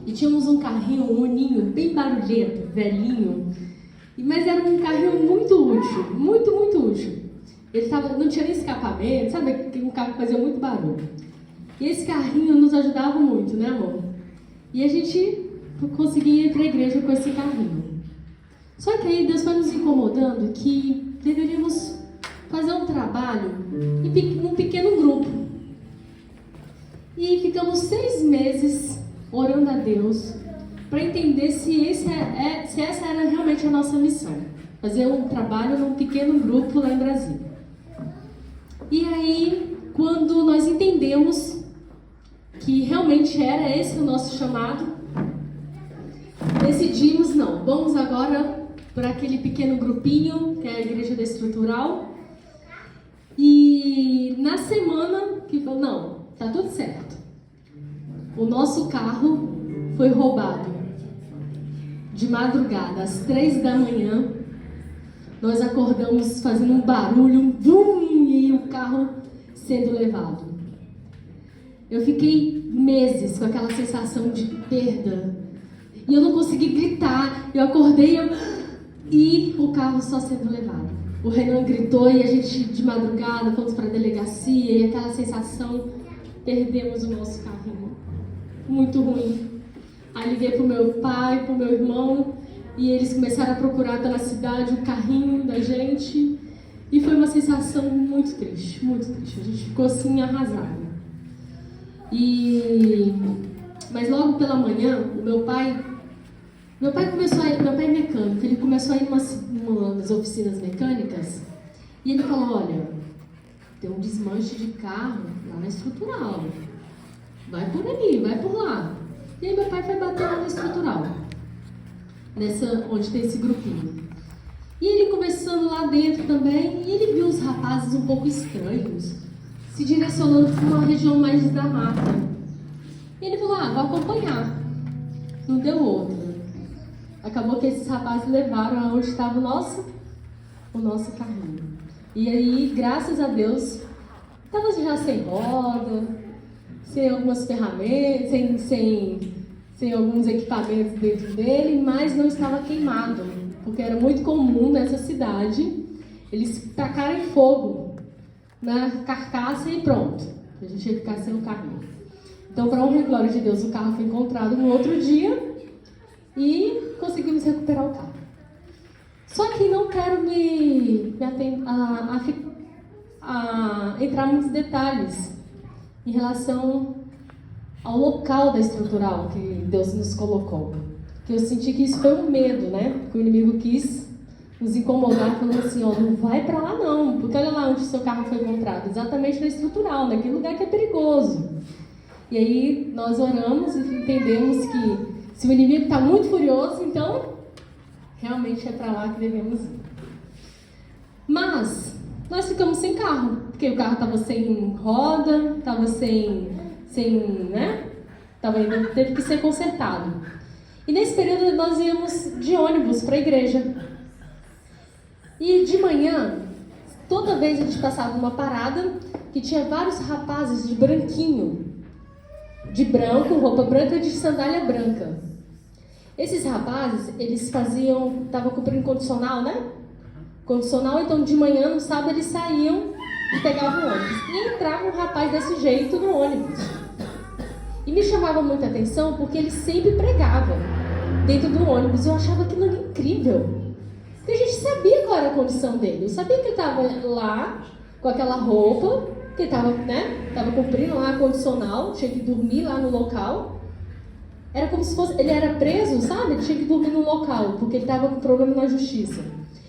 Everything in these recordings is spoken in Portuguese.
e tínhamos um carrinho, um uninho, bem barulhento, velhinho. Mas era um carrinho muito útil, muito, muito útil. Ele não tinha nem escapamento, sabe? Um carro que fazia muito barulho. E esse carrinho nos ajudava muito, né, amor? E a gente conseguia ir para a igreja com esse carrinho. Só que aí Deus foi nos incomodando que deveríamos fazer um trabalho num pequeno grupo. E ficamos 6 meses orando a Deus para entender se essa era realmente a nossa missão. Fazer um trabalho num pequeno grupo lá em Brasília. E aí, quando nós entendemos que realmente era esse o nosso chamado, decidimos, não, vamos agora para aquele pequeno grupinho, que é a Igreja da Estrutural. E na semana que falou, não, tá tudo certo. O nosso carro foi roubado. De madrugada, às 3 da manhã, nós acordamos fazendo um barulho, um bum, e o carro sendo levado. Eu fiquei meses com aquela sensação de perda. E eu não consegui gritar. Eu acordei e o carro só sendo levado. O Renan gritou e a gente, de madrugada, fomos para a delegacia. E aquela sensação, perdemos o nosso carrinho. Muito ruim. Aí liguei pro meu pai, pro meu irmão. E eles começaram a procurar pela cidade o carrinho da gente. E foi uma sensação muito triste, muito triste. A gente ficou assim arrasado. Mas logo pela manhã, meu pai é mecânico, ele começou a ir umas oficinas mecânicas. E ele falou, olha, tem um desmanche de carro lá na Estrutural. Vai por ali, vai por lá. E aí meu pai foi bater lá na Estrutural. Onde tem esse grupinho. E ele começando lá dentro também, e ele viu os rapazes um pouco estranhos, se direcionando para uma região mais da mata. E ele falou, vou acompanhar. Não deu outra. Acabou que esses rapazes levaram aonde estava o nosso carrinho. E aí, graças a Deus, estava já sem roda, sem algumas ferramentas, sem alguns equipamentos dentro dele, mas não estava queimado, porque era muito comum nessa cidade eles tacarem fogo na carcaça e pronto, a gente ia ficar sem o carrinho. Então, para honra e glória de Deus, o carro foi encontrado no outro dia e conseguimos recuperar o carro. Só que não quero entrar em muitos detalhes em relação ao local da Estrutural que Deus nos colocou. Que eu senti que isso foi um medo, né? Que o inimigo quis nos incomodar, falando assim, não vai pra lá não, porque olha lá onde o seu carro foi encontrado, exatamente na Estrutural, naquele lugar que é perigoso. E aí nós oramos e entendemos que se o inimigo está muito furioso, então realmente é para lá que devemos ir. Mas nós ficamos sem carro, porque o carro estava sem roda, estava teve que ser consertado. E nesse período nós íamos de ônibus para a igreja. E de manhã, toda vez a gente passava numa parada que tinha vários rapazes de branquinho, de branco, roupa branca e de sandália branca. Esses rapazes, eles estavam cumprindo condicional, né? Condicional, então de manhã, no sábado, eles saíam e pegavam o ônibus. E entrava um rapaz desse jeito no ônibus. E me chamava muita atenção porque ele sempre pregava dentro do ônibus. Eu achava aquilo incrível. Porque a gente sabia qual era a condição dele. Eu sabia que ele estava lá com aquela roupa, que ele estava cumprindo lá a condicional, tinha que dormir lá no local. Era como se fosse, ele era preso, sabe? Ele tinha que dormir no local, porque ele estava com problema na justiça.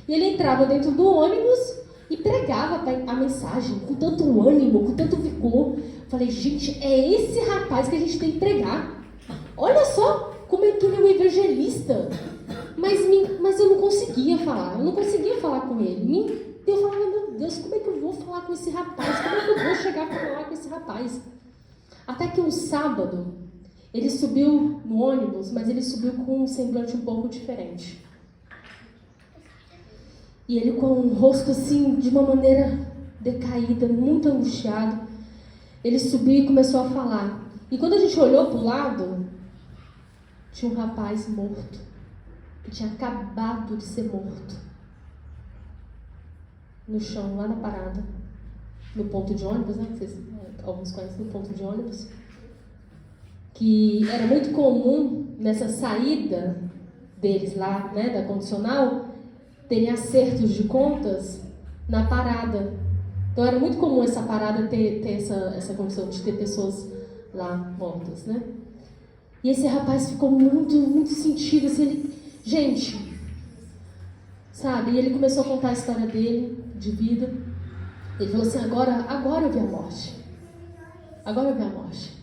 E ele entrava dentro do ônibus e pregava a mensagem com tanto ânimo, com tanto vigor. Falei, gente, é esse rapaz que a gente tem que pregar. Olha só como é que ele é um evangelista. Mas eu não conseguia falar com ele. Eu falava, meu Deus, como é que eu vou falar com esse rapaz? Como é que eu vou chegar para falar com esse rapaz? Até que um sábado, ele subiu no ônibus, mas ele subiu com um semblante um pouco diferente. E ele com o rosto assim, de uma maneira decaída, muito angustiado, ele subiu e começou a falar. E quando a gente olhou para o lado, tinha um rapaz morto, que tinha acabado de ser morto, no chão, lá na parada, no ponto de ônibus, né? Alguns conhecem o ponto de ônibus. Que era muito comum nessa saída deles lá, né, da condicional, terem acertos de contas na parada. Então era muito comum essa parada ter essa condição de ter pessoas lá mortas, né? E esse rapaz ficou muito sentido, assim, gente, sabe? E ele começou a contar a história dele, de vida. Ele falou assim, agora eu vi a morte. Agora eu vi a morte.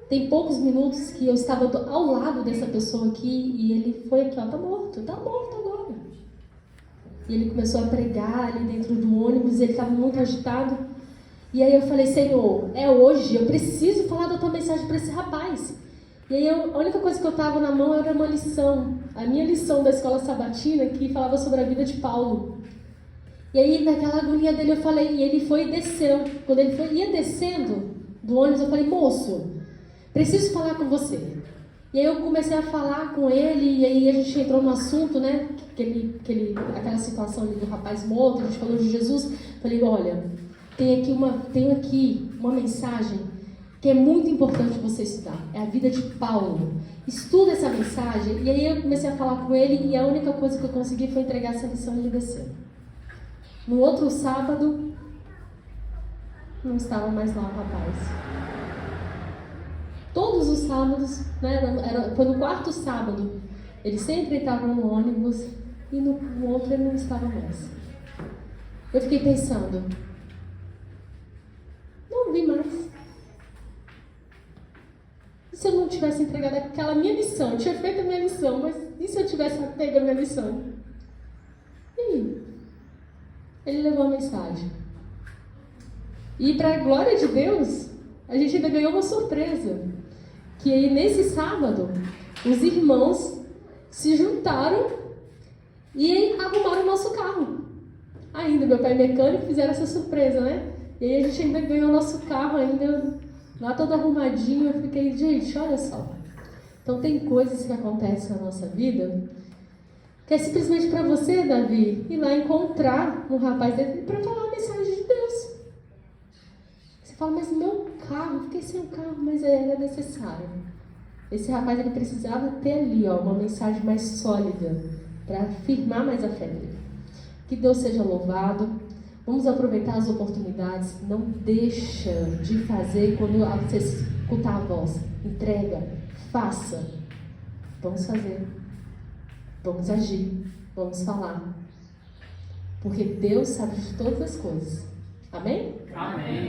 Tem poucos minutos que eu estava ao lado dessa pessoa aqui e ele foi aqui, ó, tá morto agora. E ele começou a pregar ali dentro do ônibus, ele estava muito agitado. E aí eu falei, Senhor, é hoje, eu preciso falar da tua mensagem para esse rapaz. E aí a única coisa que eu estava na mão era uma lição, a minha lição da escola sabatina, que falava sobre a vida de Paulo. E aí naquela agonia dele eu falei, e ele foi descendo. Quando ele ia descendo do ônibus, eu falei, moço, preciso falar com você. E aí eu comecei a falar com ele, e aí a gente entrou no assunto, né? Aquela situação ali do rapaz morto, a gente falou de Jesus. Falei, olha, tenho aqui uma mensagem que é muito importante você estudar. É a vida de Paulo. Estuda essa mensagem. E aí eu comecei a falar com ele, e a única coisa que eu consegui foi entregar essa lição e ele desceu. No outro sábado, não estava mais lá o rapaz. Todos os sábados, né, foi no quarto sábado, ele sempre estava no ônibus e no outro ele não estava mais. Eu fiquei pensando, não vi mais. E se eu não tivesse entregado aquela minha lição? Eu tinha feito a minha lição, mas e se eu tivesse pego a minha lição? E aí? Ele levou a mensagem. E para a glória de Deus, a gente ainda ganhou uma surpresa. Que aí nesse sábado, os irmãos se juntaram e arrumaram o nosso carro. Ainda, meu pai mecânico fizeram essa surpresa, né? E aí a gente ainda ganhou o nosso carro, ainda lá todo arrumadinho. Eu fiquei, gente, olha só. Então tem coisas que acontecem na nossa vida que é simplesmente para você, Davi, ir lá encontrar um rapaz dele para falar a mensagem de Deus. Você fala, mas meu carro, fiquei sem o carro, mas era necessário. Esse rapaz, ele precisava ter ali, ó, uma mensagem mais sólida para afirmar mais a fé dele. Que Deus seja louvado. Vamos aproveitar as oportunidades. Não deixa de fazer quando você escutar a voz. Entrega, faça. Vamos fazer. Vamos agir. Vamos falar. Porque Deus sabe de todas as coisas. Amém? Amém.